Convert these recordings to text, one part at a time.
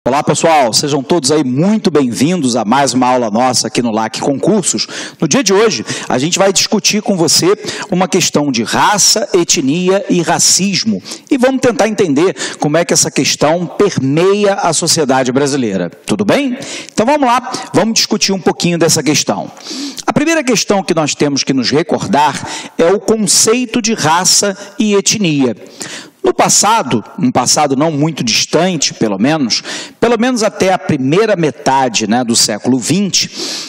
Olá pessoal, sejam todos aí muito bem-vindos a mais uma aula nossa aqui no LAC Concursos. No dia de hoje, a gente vai discutir com você uma questão de raça, etnia e racismo. E vamos tentar entender como é que essa questão permeia a sociedade brasileira. Tudo bem? Então vamos lá, vamos discutir um pouquinho dessa questão. A primeira questão que nós temos que nos recordar é o conceito de raça e etnia. No passado, um passado não muito distante, pelo menos até a primeira metade do século XX,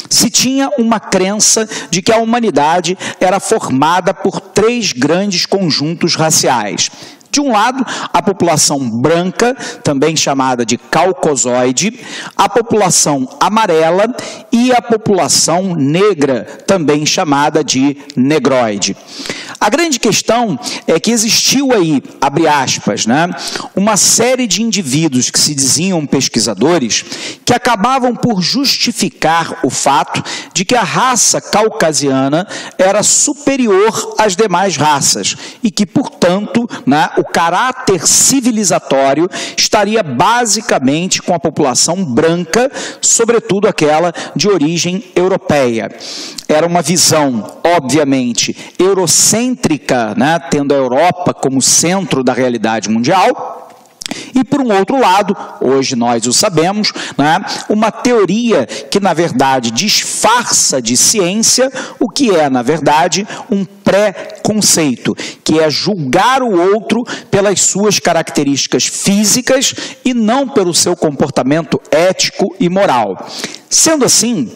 se tinha uma crença de que a humanidade era formada por três grandes conjuntos raciais. De um lado, a população branca, também chamada de caucosoide, a população amarela e a população negra, também chamada de negroide. A grande questão é que existiu aí, abre aspas, uma série de indivíduos que se diziam pesquisadores que acabavam por justificar o fato de que a raça caucasiana era superior às demais raças e que, portanto, o caráter civilizatório estaria basicamente com a população branca, sobretudo aquela de origem europeia. Era uma visão, obviamente, eurocêntrica, tendo a Europa como centro da realidade mundial. E, por um outro lado, hoje nós o sabemos, uma teoria que, na verdade, disfarça de ciência o que é, na verdade, um pré-conceito, que é julgar o outro pelas suas características físicas e não pelo seu comportamento ético e moral. Sendo assim,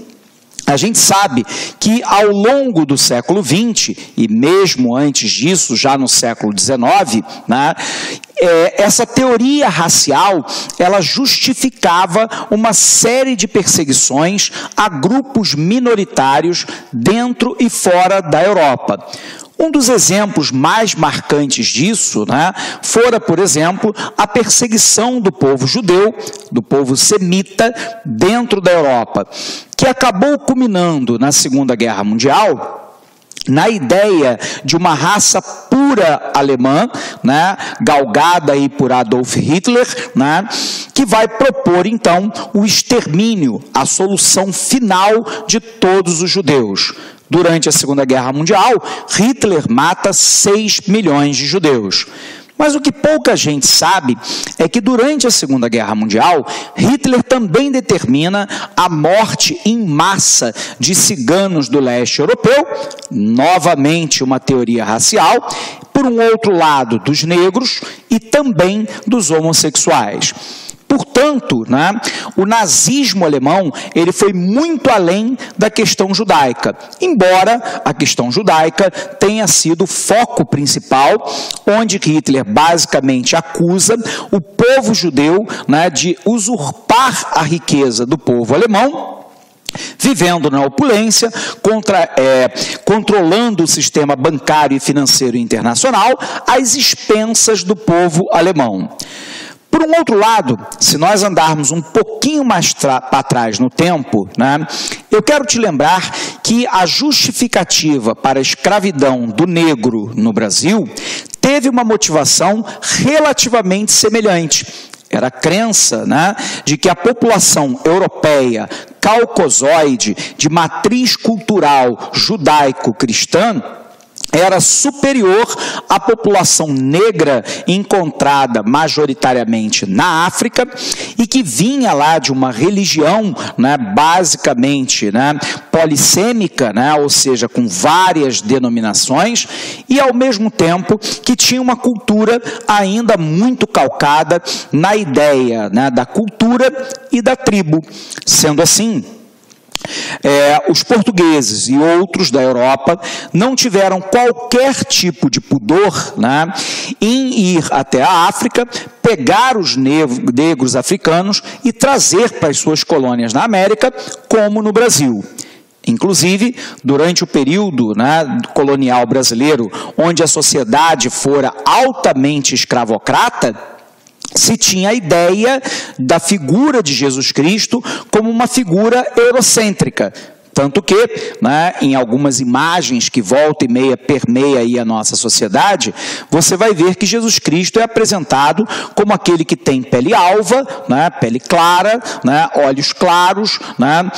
a gente sabe que ao longo do século XX, e mesmo antes disso, já no século XIX, essa teoria racial, ela justificava uma série de perseguições a grupos minoritários dentro e fora da Europa. Um dos exemplos mais marcantes disso, fora, por exemplo, a perseguição do povo judeu, do povo semita, dentro da Europa, que acabou culminando na Segunda Guerra Mundial, na ideia de uma raça pura alemã, galgada aí por Adolf Hitler, que vai propor, então, o extermínio, a solução final de todos os judeus. Durante a Segunda Guerra Mundial, Hitler mata 6 milhões de judeus. Mas o que pouca gente sabe é que durante a Segunda Guerra Mundial, Hitler também determina a morte em massa de ciganos do leste europeu, novamente uma teoria racial, por um outro lado dos negros e também dos homossexuais. Portanto, o nazismo alemão ele foi muito além da questão judaica, embora a questão judaica tenha sido o foco principal, onde Hitler basicamente acusa o povo judeu de usurpar a riqueza do povo alemão, vivendo na opulência, controlando o sistema bancário e financeiro internacional às expensas do povo alemão. Por um outro lado, se nós andarmos um pouquinho mais para trás no tempo, eu quero te lembrar que a justificativa para a escravidão do negro no Brasil teve uma motivação relativamente semelhante. Era a crença de que a população europeia caucosoide, de matriz cultural judaico-cristã, era superior à população negra encontrada majoritariamente na África e que vinha lá de uma religião, basicamente polissêmica, ou seja, com várias denominações, e ao mesmo tempo que tinha uma cultura ainda muito calcada na ideia da cultura e da tribo. Sendo assim, os portugueses e outros da Europa não tiveram qualquer tipo de pudor em ir até a África, pegar os negros africanos e trazer para as suas colônias na América, como no Brasil. Inclusive, durante o período colonial brasileiro, onde a sociedade fora altamente escravocrata, se tinha a ideia da figura de Jesus Cristo como uma figura eurocêntrica. Tanto que, né, em algumas imagens que volta e meia permeia aí a nossa sociedade, você vai ver que Jesus Cristo é apresentado como aquele que tem pele alva, né, pele clara, né, olhos claros, né,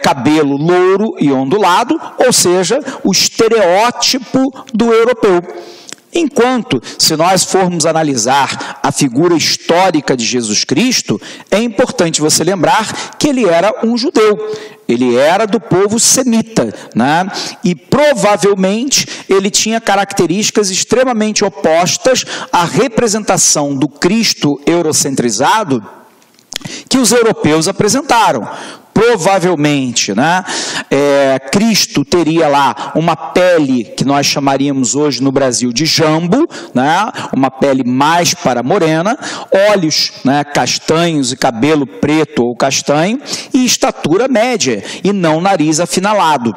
cabelo louro e ondulado, ou seja, o estereótipo do europeu. Enquanto, se nós formos analisar a figura histórica de Jesus Cristo, é importante você lembrar que ele era um judeu, ele era do povo semita, né? E provavelmente ele tinha características extremamente opostas à representação do Cristo eurocentrizado que os europeus apresentaram. Provavelmente, né, Cristo teria lá uma pele que nós chamaríamos hoje no Brasil de jambo, né, uma pele mais para morena, olhos, né, castanhos e cabelo preto ou castanho e estatura média e não nariz afinalado.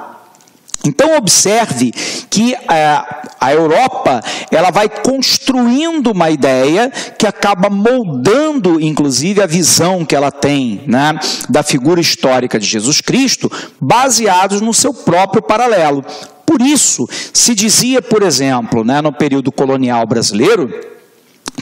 Então observe que a Europa ela vai construindo uma ideia que acaba moldando inclusive a visão que ela tem, né, da figura histórica de Jesus Cristo, baseados no seu próprio paralelo. Por isso se dizia, por exemplo, né, no período colonial brasileiro,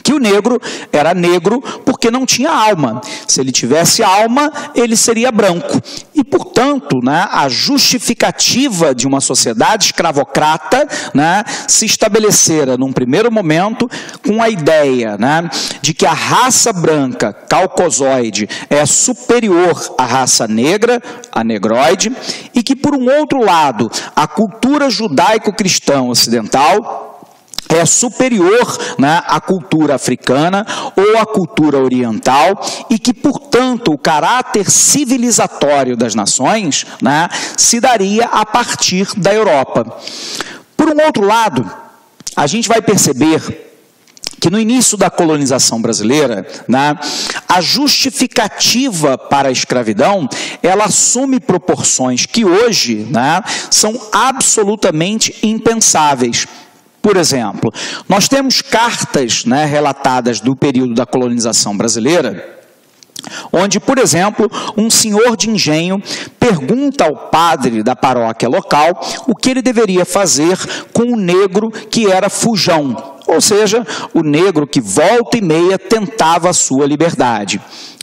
que o negro era negro porque não tinha alma. Se ele tivesse alma, ele seria branco. E, portanto, né, a justificativa de uma sociedade escravocrata, né, se estabelecera num primeiro momento com a ideia, né, de que a raça branca, caucosoide, é superior à raça negra, a negroide, e que, por um outro lado, a cultura judaico-cristã ocidental é superior, né, à cultura africana ou à cultura oriental e que, portanto, o caráter civilizatório das nações, né, se daria a partir da Europa. Por um outro lado, a gente vai perceber que no início da colonização brasileira, né, a justificativa para a escravidão, ela assume proporções que hoje, né, são absolutamente impensáveis. Por exemplo, nós temos cartas, né, relatadas do período da colonização brasileira, onde, por exemplo, um senhor de engenho pergunta ao padre da paróquia local o que ele deveria fazer com o negro que era fujão, ou seja, o negro que volta e meia tentava a sua liberdade.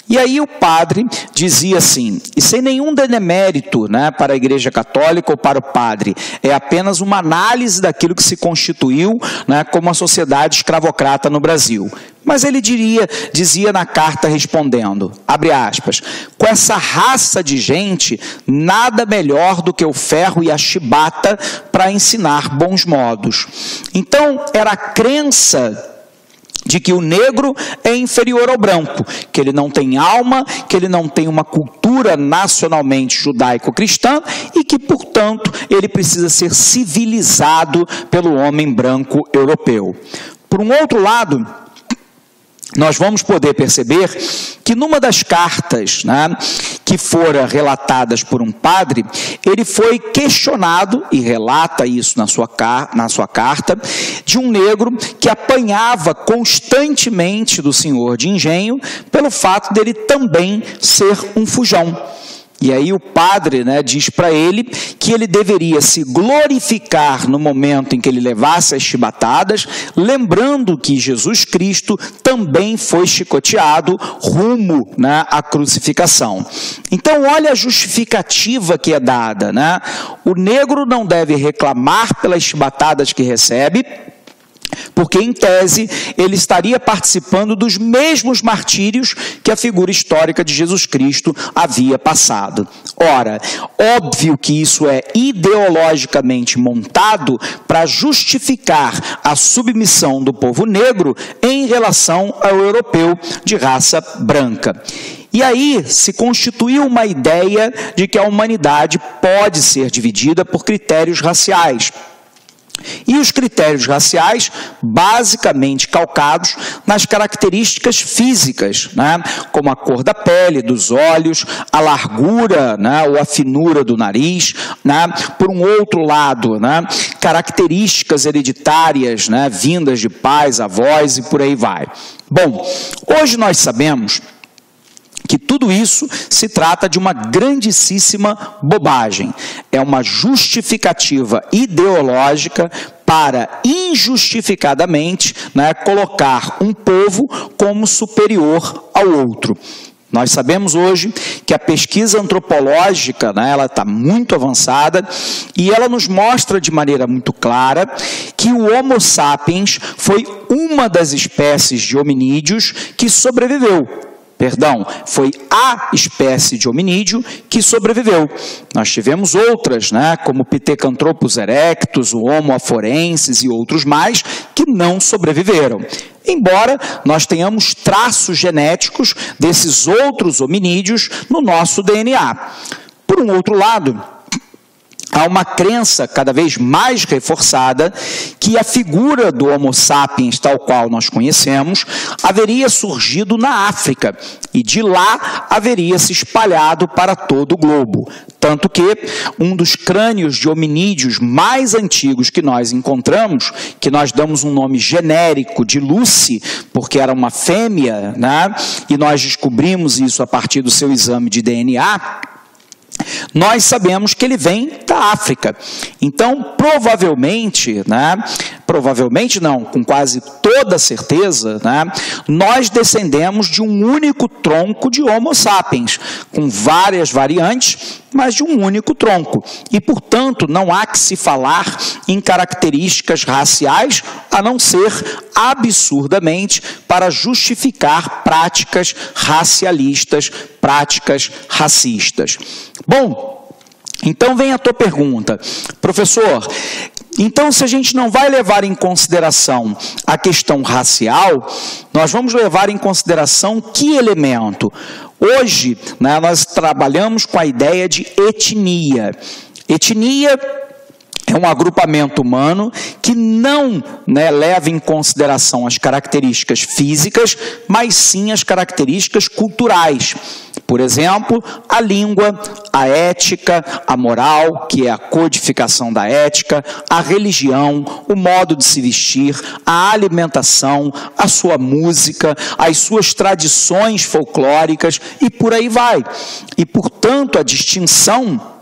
E aí o padre dizia assim, e sem nenhum demérito, né, para a Igreja Católica ou para o padre, é apenas uma análise daquilo que se constituiu, né, como a sociedade escravocrata no Brasil. Mas ele dizia na carta respondendo, abre aspas, com essa raça de gente, nada melhor do que o ferro e a chibata para ensinar bons modos. Então, era a crença de que o negro é inferior ao branco, que ele não tem alma, que ele não tem uma cultura nacionalmente judaico-cristã e que, portanto, ele precisa ser civilizado pelo homem branco europeu. Por um outro lado, nós vamos poder perceber que numa das cartas, né, que fora relatadas por um padre, ele foi questionado, e relata isso na sua carta, de um negro que apanhava constantemente do senhor de engenho pelo fato dele também ser um fujão. E aí o padre, né, diz para ele que ele deveria se glorificar no momento em que ele levasse as chibatadas, lembrando que Jesus Cristo também foi chicoteado rumo, né, à crucificação. Então olha a justificativa que é dada, né? O negro não deve reclamar pelas chibatadas que recebe, porque, em tese, ele estaria participando dos mesmos martírios que a figura histórica de Jesus Cristo havia passado. Ora, óbvio que isso é ideologicamente montado para justificar a submissão do povo negro em relação ao europeu de raça branca. E aí se constituiu uma ideia de que a humanidade pode ser dividida por critérios raciais. E os critérios raciais, basicamente calcados nas características físicas, né? Como a cor da pele, dos olhos, a largura, né? Ou a finura do nariz, né? Por um outro lado, né? Características hereditárias, né? Vindas de pais, avós e por aí vai. Bom, hoje nós sabemos que tudo isso se trata de uma grandíssima bobagem. É uma justificativa ideológica para injustificadamente, né, colocar um povo como superior ao outro. Nós sabemos hoje que a pesquisa antropológica, né, ela está muito avançada e ela nos mostra de maneira muito clara que o Homo sapiens foi uma das espécies de hominídeos que sobreviveu. Foi a espécie de hominídeo que sobreviveu. Nós tivemos outras, né, como Pithecanthropus erectus, o Homo aforensis e outros mais, que não sobreviveram. Embora nós tenhamos traços genéticos desses outros hominídeos no nosso DNA. Por um outro lado, há uma crença cada vez mais reforçada que a figura do Homo sapiens, tal qual nós conhecemos, haveria surgido na África e de lá haveria se espalhado para todo o globo. Tanto que um dos crânios de hominídeos mais antigos que nós encontramos, que nós damos um nome genérico de Lucy, porque era uma fêmea, né? E nós descobrimos isso a partir do seu exame de DNA, nós sabemos que ele vem da África. Então, provavelmente, com quase toda certeza, né, nós descendemos de um único tronco de Homo sapiens, com várias variantes, mas de um único tronco. E, portanto, não há que se falar em características raciais, a não ser absurdamente para justificar práticas racialistas, práticas racistas. Bom, então vem a tua pergunta. Professor, então se a gente não vai levar em consideração a questão racial, nós vamos levar em consideração que elemento? Hoje, né, nós trabalhamos com a ideia de etnia. Etnia é um agrupamento humano que não, né, leva em consideração as características físicas, mas sim as características culturais. Por exemplo, a língua, a ética, a moral, que é a codificação da ética, a religião, o modo de se vestir, a alimentação, a sua música, as suas tradições folclóricas e por aí vai. E, portanto, a distinção,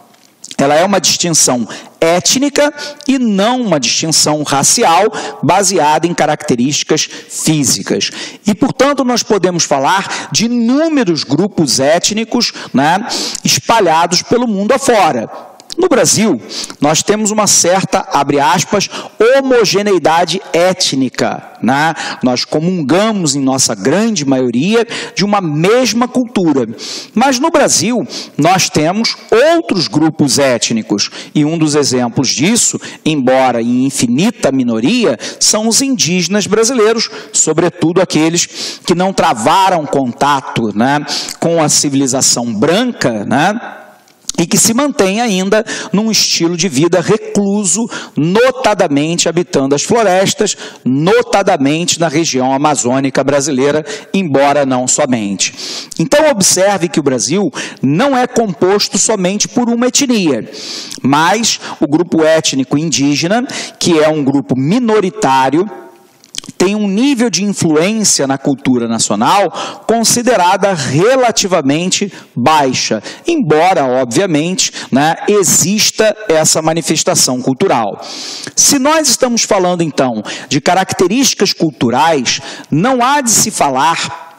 ela é uma distinção étnica e não uma distinção racial baseada em características físicas. E, portanto, nós podemos falar de inúmeros grupos étnicos, né, espalhados pelo mundo afora. No Brasil, nós temos uma certa, abre aspas, homogeneidade étnica, né? Nós comungamos, em nossa grande maioria, de uma mesma cultura. Mas no Brasil, nós temos outros grupos étnicos, e um dos exemplos disso, embora em infinita minoria, são os indígenas brasileiros, sobretudo aqueles que não travaram contato, né, com a civilização branca, né, e que se mantém ainda num estilo de vida recluso, notadamente habitando as florestas, notadamente na região amazônica brasileira, embora não somente. Então, observe que o Brasil não é composto somente por uma etnia, mas o grupo étnico indígena, que é um grupo minoritário, tem um nível de influência na cultura nacional considerada relativamente baixa, embora, obviamente, né, exista essa manifestação cultural. Se nós estamos falando, então, de características culturais, não há de se falar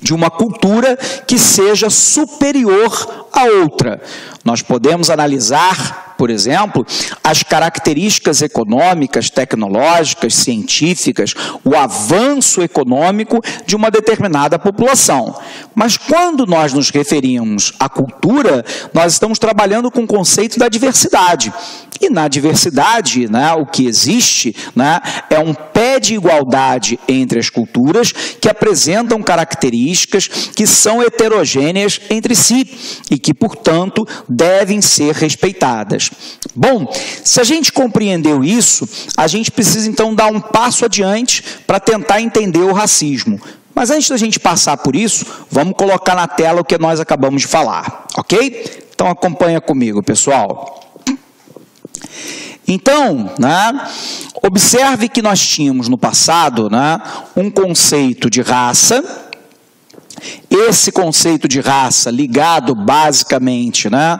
de uma cultura que seja superior à outra. Nós podemos analisar, por exemplo, as características econômicas, tecnológicas, científicas, o avanço econômico de uma determinada população. Mas quando nós nos referimos à cultura, nós estamos trabalhando com o conceito da diversidade. E na diversidade, né, o que existe, né, é um pé de igualdade entre as culturas que apresentam características que são heterogêneas entre si e que, portanto, devem ser respeitadas. Bom, se a gente compreendeu isso, a gente precisa então dar um passo adiante para tentar entender o racismo. Mas antes da gente passar por isso, vamos colocar na tela o que nós acabamos de falar, ok? Então acompanha comigo, pessoal. Então, né, observe que nós tínhamos no passado, né, um conceito de raça esse conceito de raça ligado basicamente, né,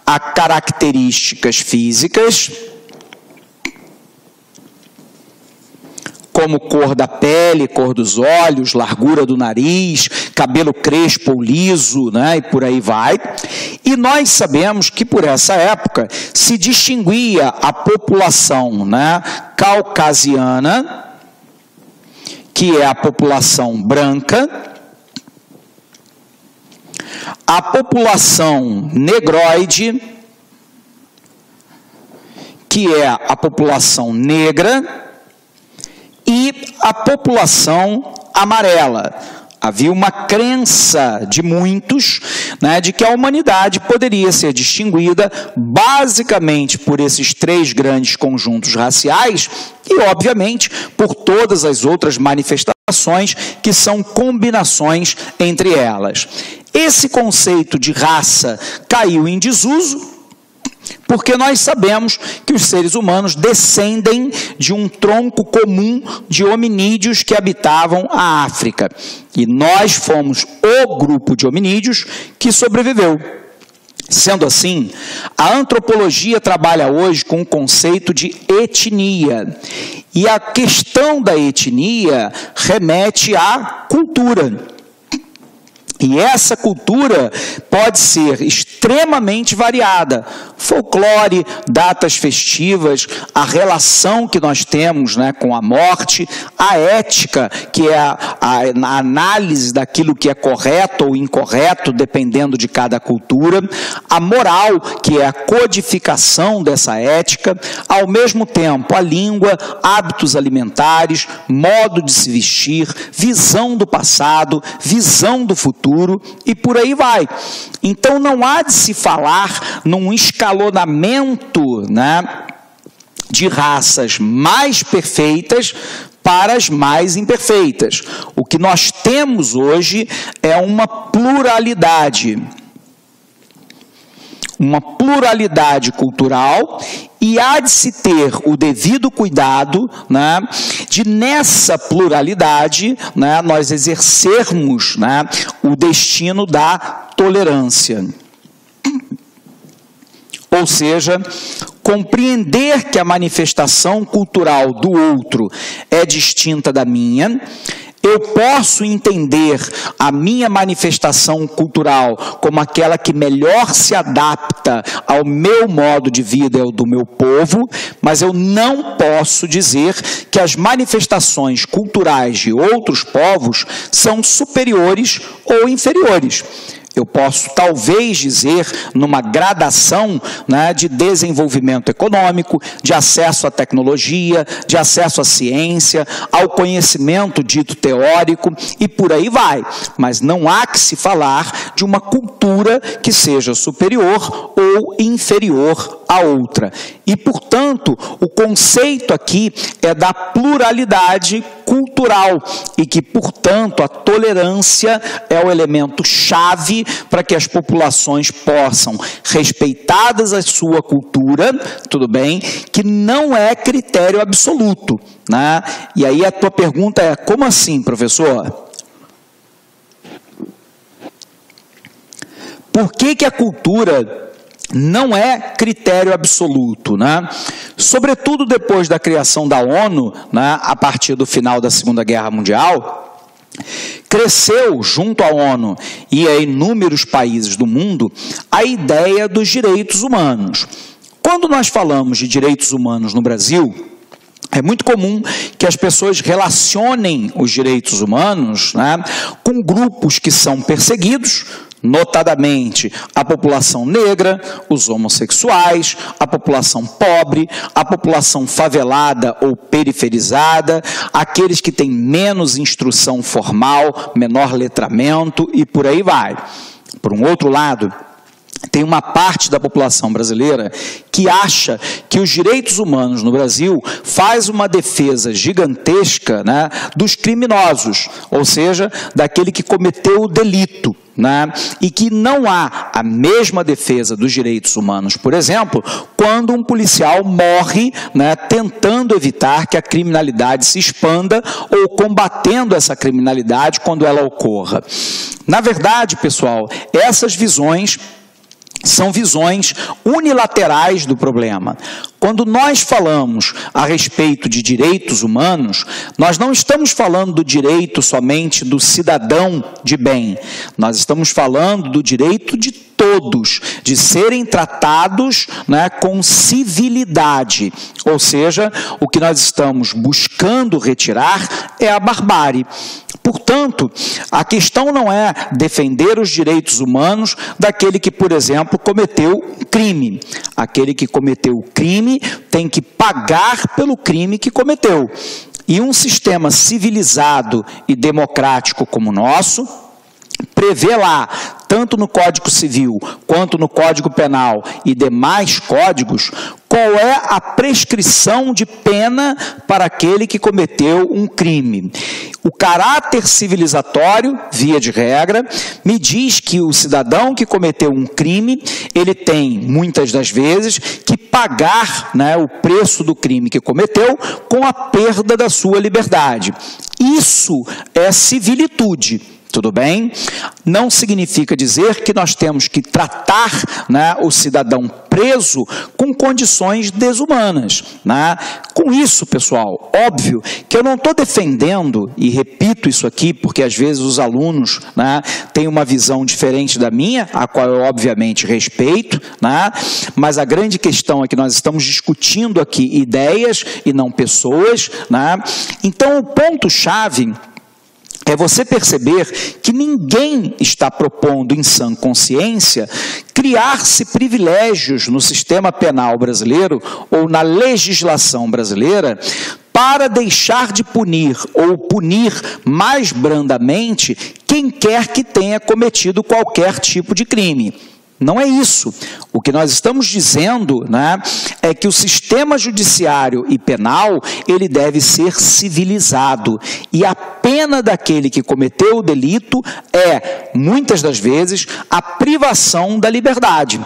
a características físicas, como cor da pele, cor dos olhos, largura do nariz, cabelo crespo ou liso, né, e por aí vai. E nós sabemos que por essa época se distinguia a população, né, caucasiana, que é a população branca, a população negroide, que é a população negra, e a população amarela. Havia uma crença de muitos, né, de que a humanidade poderia ser distinguida basicamente por esses três grandes conjuntos raciais e, obviamente, por todas as outras manifestações que são combinações entre elas. Esse conceito de raça caiu em desuso, porque nós sabemos que os seres humanos descendem de um tronco comum de hominídeos que habitavam a África. E nós fomos o grupo de hominídeos que sobreviveu. Sendo assim, a antropologia trabalha hoje com o conceito de etnia. E a questão da etnia remete à cultura. E essa cultura pode ser extremamente variada. Folclore, datas festivas, a relação que nós temos, né, com a morte, a ética, que é a análise daquilo que é correto ou incorreto, dependendo de cada cultura, a moral, que é a codificação dessa ética, ao mesmo tempo a língua, hábitos alimentares, modo de se vestir, visão do passado, visão do futuro, e por aí vai. Então não há de se falar num escalonamento, né, de raças mais perfeitas para as mais imperfeitas. O que nós temos hoje é uma pluralidade cultural, e há de se ter o devido cuidado, né, de nessa pluralidade, né, nós exercermos, né, o destino da tolerância. Ou seja, compreender que a manifestação cultural do outro é distinta da minha. Eu posso entender a minha manifestação cultural como aquela que melhor se adapta ao meu modo de vida e ao do meu povo, mas eu não posso dizer que as manifestações culturais de outros povos são superiores ou inferiores. Eu posso talvez dizer numa gradação, né, de desenvolvimento econômico, de acesso à tecnologia, de acesso à ciência, ao conhecimento dito teórico e por aí vai. Mas não há que se falar de uma cultura que seja superior ou inferior à outra. E, portanto, o conceito aqui é da pluralidade cultural e que, portanto, a tolerância é o elemento chave para que as populações possam, respeitadas a sua cultura, tudo bem, que não é critério absoluto, né? E aí a tua pergunta é, como assim, professor? Por que a cultura não é critério absoluto, né? Sobretudo depois da criação da ONU, né, a partir do final da Segunda Guerra Mundial, cresceu junto à ONU e a inúmeros países do mundo a ideia dos direitos humanos. Quando nós falamos de direitos humanos no Brasil, é muito comum que as pessoas relacionem os direitos humanos, né, com grupos que são perseguidos, notadamente a população negra, os homossexuais, a população pobre, a população favelada ou periferizada, aqueles que têm menos instrução formal, menor letramento e por aí vai. Por um outro lado, tem uma parte da população brasileira que acha que os direitos humanos no Brasil faz uma defesa gigantesca, né, dos criminosos, ou seja, daquele que cometeu o delito, né, e que não há a mesma defesa dos direitos humanos, por exemplo, quando um policial morre, né, tentando evitar que a criminalidade se expanda ou combatendo essa criminalidade quando ela ocorra. Na verdade, pessoal, essas visões são visões unilaterais do problema. Quando nós falamos a respeito de direitos humanos, nós não estamos falando do direito somente do cidadão de bem. Nós estamos falando do direito de todos, de serem tratados, né, com civilidade. Ou seja, o que nós estamos buscando retirar é a barbárie. Portanto, a questão não é defender os direitos humanos daquele que, por exemplo, cometeu crime. Aquele que cometeu crime tem que pagar pelo crime que cometeu. E um sistema civilizado e democrático como o nosso prevê lá, tanto no Código Civil quanto no Código Penal e demais códigos, qual é a prescrição de pena para aquele que cometeu um crime. O caráter civilizatório, via de regra, me diz que o cidadão que cometeu um crime, ele tem, muitas das vezes, que pagar, né, o preço do crime que cometeu com a perda da sua liberdade. Isso é civilitude. Tudo bem? Não significa dizer que nós temos que tratar, né, o cidadão preso com condições desumanas, né? Com isso, pessoal, óbvio que eu não estou defendendo, e repito isso aqui porque às vezes os alunos, né, têm uma visão diferente da minha, a qual eu obviamente respeito, né? Mas a grande questão é que nós estamos discutindo aqui ideias e não pessoas, né? Então o ponto-chave é você perceber que ninguém está propondo em sã consciência criar-se privilégios no sistema penal brasileiro ou na legislação brasileira para deixar de punir ou punir mais brandamente quem quer que tenha cometido qualquer tipo de crime. Não é isso. O que nós estamos dizendo, né, é que o sistema judiciário e penal, ele deve ser civilizado. E a pena daquele que cometeu o delito é, muitas das vezes, a privação da liberdade.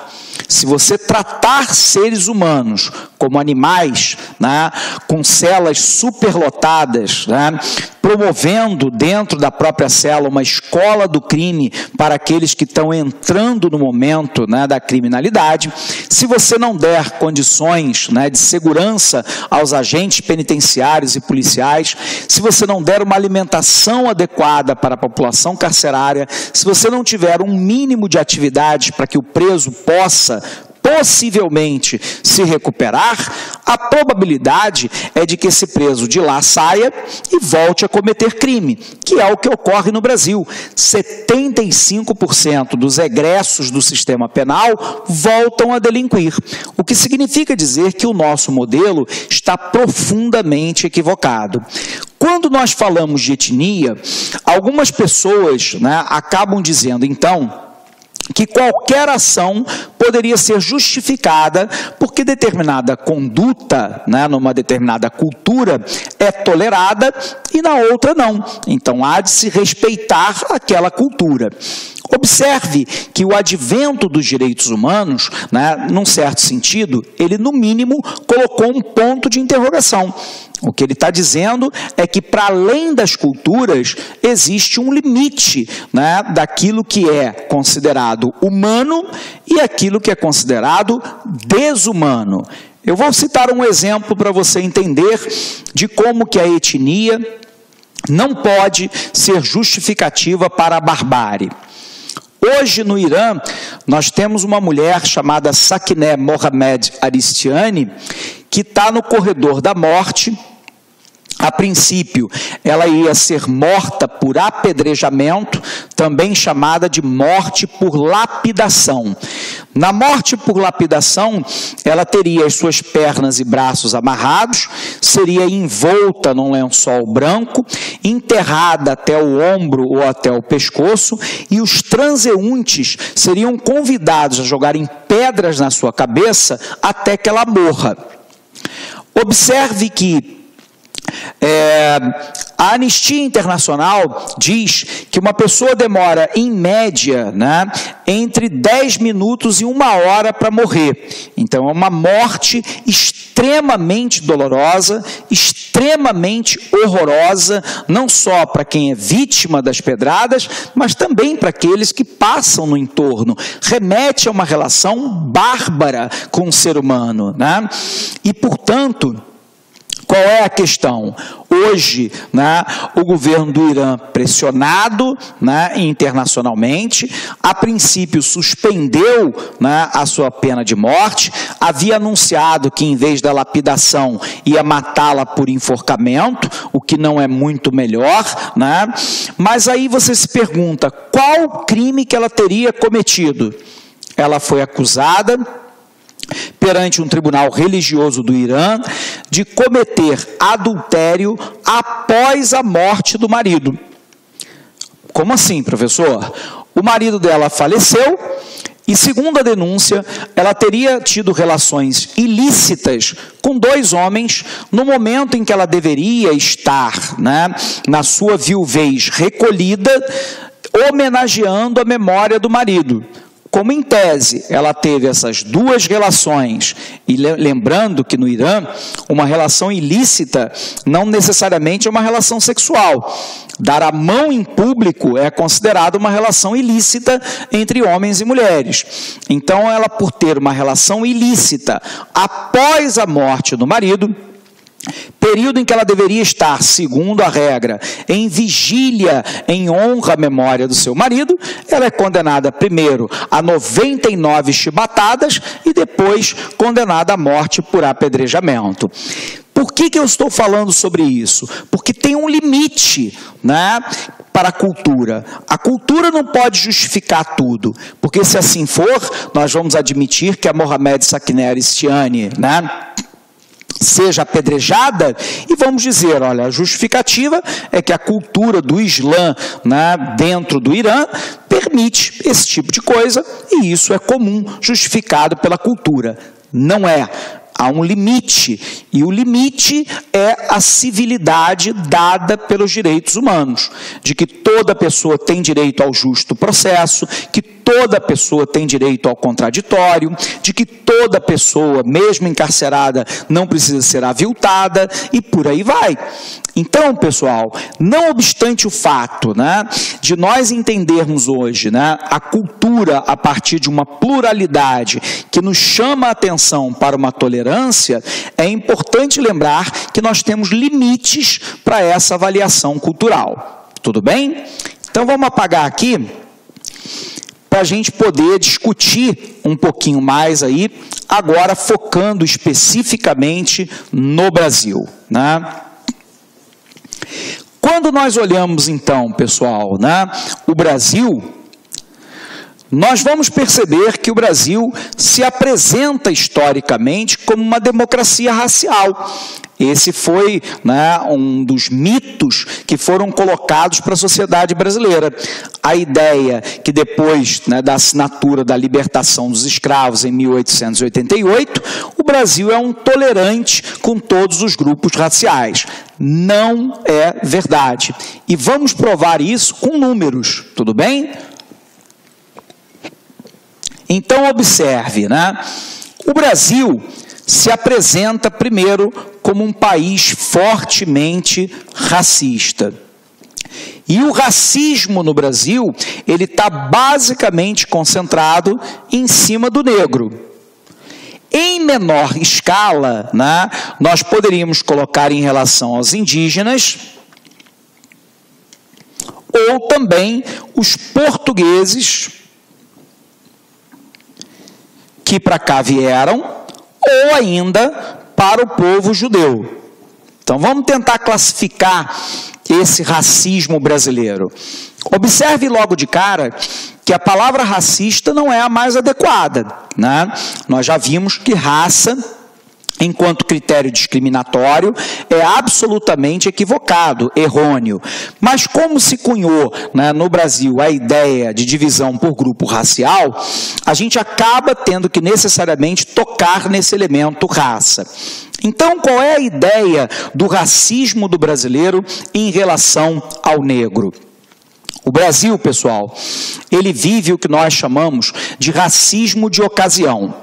Se você tratar seres humanos como animais, né, com celas superlotadas, né, promovendo dentro da própria cela uma escola do crime para aqueles que estão entrando no momento, né, da criminalidade, se você não der condições, né, de segurança aos agentes penitenciários e policiais, se você não der uma alimentação adequada para a população carcerária, se você não tiver um mínimo de atividades para que o preso possa possivelmente se recuperar, a probabilidade é de que esse preso de lá saia e volte a cometer crime, que é o que ocorre no Brasil. 75% dos egressos do sistema penal voltam a delinquir, o que significa dizer que o nosso modelo está profundamente equivocado. Quando nós falamos de etnia, algumas pessoas, né, acabam dizendo, então, que qualquer ação poderia ser justificada porque determinada conduta, né, numa determinada cultura é tolerada e na outra não. Então há de se respeitar aquela cultura. Observe que o advento dos direitos humanos, né, num certo sentido, ele no mínimo colocou um ponto de interrogação. O que ele está dizendo é que, para além das culturas, existe um limite, né, daquilo que é considerado humano e aquilo que é considerado desumano. Eu vou citar um exemplo para você entender de como que a etnia não pode ser justificativa para a barbárie. Hoje, no Irã, nós temos uma mulher chamada Sakineh Mohamed Aristiani, que está no corredor da morte. A princípio, ela ia ser morta por apedrejamento, também chamada de morte por lapidação. Na morte por lapidação, ela teria as suas pernas e braços amarrados, seria envolta num lençol branco, enterrada até o ombro ou até o pescoço, e os transeuntes seriam convidados a jogarem pedras na sua cabeça até que ela morra. Observe que A Anistia Internacional diz que uma pessoa demora, em média, né, entre 10 minutos e 1 hora para morrer. Então, é uma morte extremamente dolorosa, extremamente horrorosa, não só para quem é vítima das pedradas, mas também para aqueles que passam no entorno. Remete a uma relação bárbara com o ser humano, né? E, portanto, qual é a questão? Hoje, né, o governo do Irã, pressionado, né, internacionalmente, a princípio suspendeu, né, a sua pena de morte, havia anunciado que em vez da lapidação ia matá-la por enforcamento, o que não é muito melhor, né? Mas aí você se pergunta, qual crime que ela teria cometido? Ela foi acusada perante um tribunal religioso do Irã de cometer adultério após a morte do marido. Como assim, professor? O marido dela faleceu e, segundo a denúncia, ela teria tido relações ilícitas com 2 homens no momento em que ela deveria estar, né, na sua viuvez recolhida, homenageando a memória do marido. Como, em tese, ela teve essas 2 relações, e lembrando que no Irã, uma relação ilícita não necessariamente é uma relação sexual. Dar a mão em público é considerado uma relação ilícita entre homens e mulheres. Então, ela, por ter uma relação ilícita após a morte do marido, período em que ela deveria estar, segundo a regra, em vigília em honra à memória do seu marido, ela é condenada primeiro a 99 chibatadas e depois condenada à morte por apedrejamento. Por que eu estou falando sobre isso? Porque tem um limite, né, para a cultura. A cultura não pode justificar tudo, porque se assim for, nós vamos admitir que a Mohamed Sakineh, né, seja apedrejada, e vamos dizer, olha, a justificativa é que a cultura do Islã, né, dentro do Irã permite esse tipo de coisa, e isso é comum, justificado pela cultura. Não é. Há um limite, e o limite é a civilidade dada pelos direitos humanos, de que toda pessoa tem direito ao justo processo, que toda pessoa tem direito ao contraditório, de que toda pessoa, mesmo encarcerada, não precisa ser aviltada, e por aí vai. Então, pessoal, não obstante o fato, né, de nós entendermos hoje, né, a cultura a partir de uma pluralidade que nos chama a atenção para uma tolerância, é importante lembrar que nós temos limites para essa avaliação cultural. Tudo bem? Então, vamos apagar aqui para a gente poder discutir um pouquinho mais aí, agora focando especificamente no Brasil, né? Quando nós olhamos então, pessoal, né, o Brasil, nós vamos perceber que o Brasil se apresenta historicamente como uma democracia racial. Esse foi, né, um dos mitos que foram colocados para a sociedade brasileira. A ideia que depois, né, da assinatura da libertação dos escravos em 1888, o Brasil é um tolerante com todos os grupos raciais. Não é verdade. E vamos provar isso com números, tudo bem? Então, observe, né? O Brasil se apresenta primeiro como um país fortemente racista. E o racismo no Brasil, ele está basicamente concentrado em cima do negro. Em menor escala, né, nós poderíamos colocar em relação aos indígenas, ou também os portugueses que para cá vieram, ou ainda para o povo judeu. Então vamos tentar classificar esse racismo brasileiro. Observe logo de cara que a palavra racista não é a mais adequada, né? Nós já vimos que raça enquanto critério discriminatório, é absolutamente equivocado, errôneo. Mas como se cunhou, né, no Brasil a ideia de divisão por grupo racial, a gente acaba tendo que necessariamente tocar nesse elemento raça. Então, qual é a ideia do racismo do brasileiro em relação ao negro? O Brasil, pessoal, ele vive o que nós chamamos de racismo de ocasião.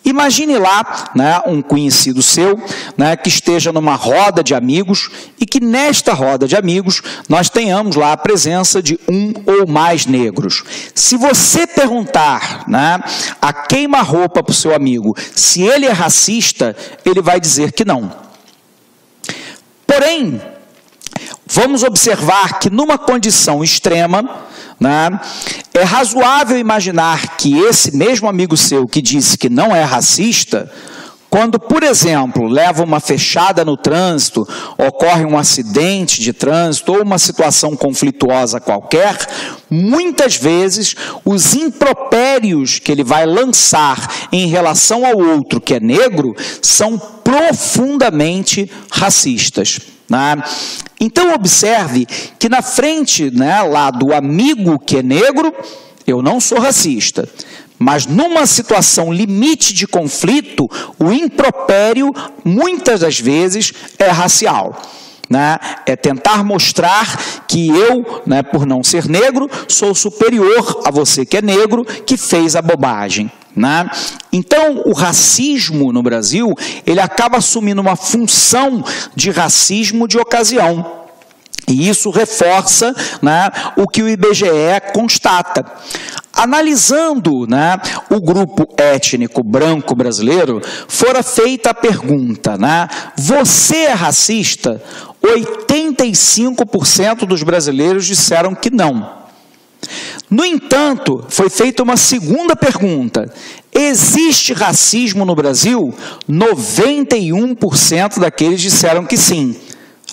Imagine lá, né, um conhecido seu, né, que esteja numa roda de amigos e que nesta roda de amigos nós tenhamos lá a presença de um ou mais negros. Se você perguntar, né, a queima-roupa para o seu amigo se ele é racista, ele vai dizer que não. Porém, vamos observar que numa condição extrema, né, é razoável imaginar que esse mesmo amigo seu que disse que não é racista, quando, por exemplo, leva uma fechada no trânsito, ocorre um acidente de trânsito ou uma situação conflituosa qualquer, muitas vezes os impropérios que ele vai lançar em relação ao outro que é negro são profundamente racistas, né? Então, observe que na frente, né, lá do amigo que é negro, eu não sou racista. Mas numa situação limite de conflito, o impropério, muitas das vezes, é racial. Né? É tentar mostrar que eu, né, por não ser negro, sou superior a você que é negro, que fez a bobagem. Né? Então, o racismo no Brasil, ele acaba assumindo uma função de racismo de ocasião. E isso reforça, né, o que o IBGE constata. Analisando, né, o grupo étnico branco brasileiro, fora feita a pergunta, né, você é racista? 85% dos brasileiros disseram que não. No entanto, foi feita uma segunda pergunta. Existe racismo no Brasil? 91% daqueles disseram que sim.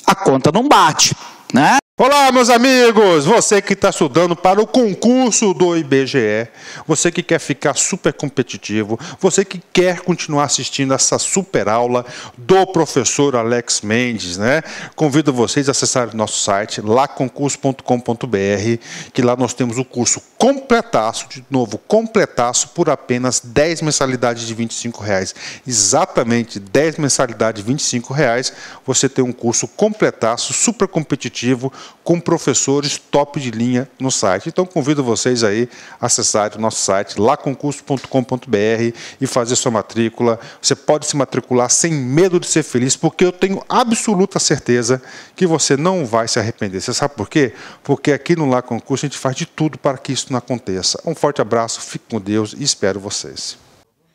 A conta não bate, né? Olá, meus amigos! Você que está estudando para o concurso do IBGE, você que quer ficar super competitivo, você que quer continuar assistindo essa super aula do professor Alex Mendes, né? Convido vocês a acessarem o nosso site, laconcurso.com.br, que lá nós temos o curso completaço, de novo, completaço, por apenas 10 mensalidades de R$ 25,00. Exatamente 10 mensalidades de R$ 25,00, você tem um curso completaço, super competitivo, com professores top de linha no site. Então, convido vocês aí a acessarem o nosso site, laconcurso.com.br, e fazer sua matrícula. Você pode se matricular sem medo de ser feliz, porque eu tenho absoluta certeza que você não vai se arrepender. Você sabe por quê? Porque aqui no Lá Concurso a gente faz de tudo para que isso não aconteça. Um forte abraço, fique com Deus e espero vocês.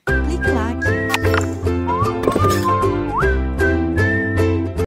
Clique lá.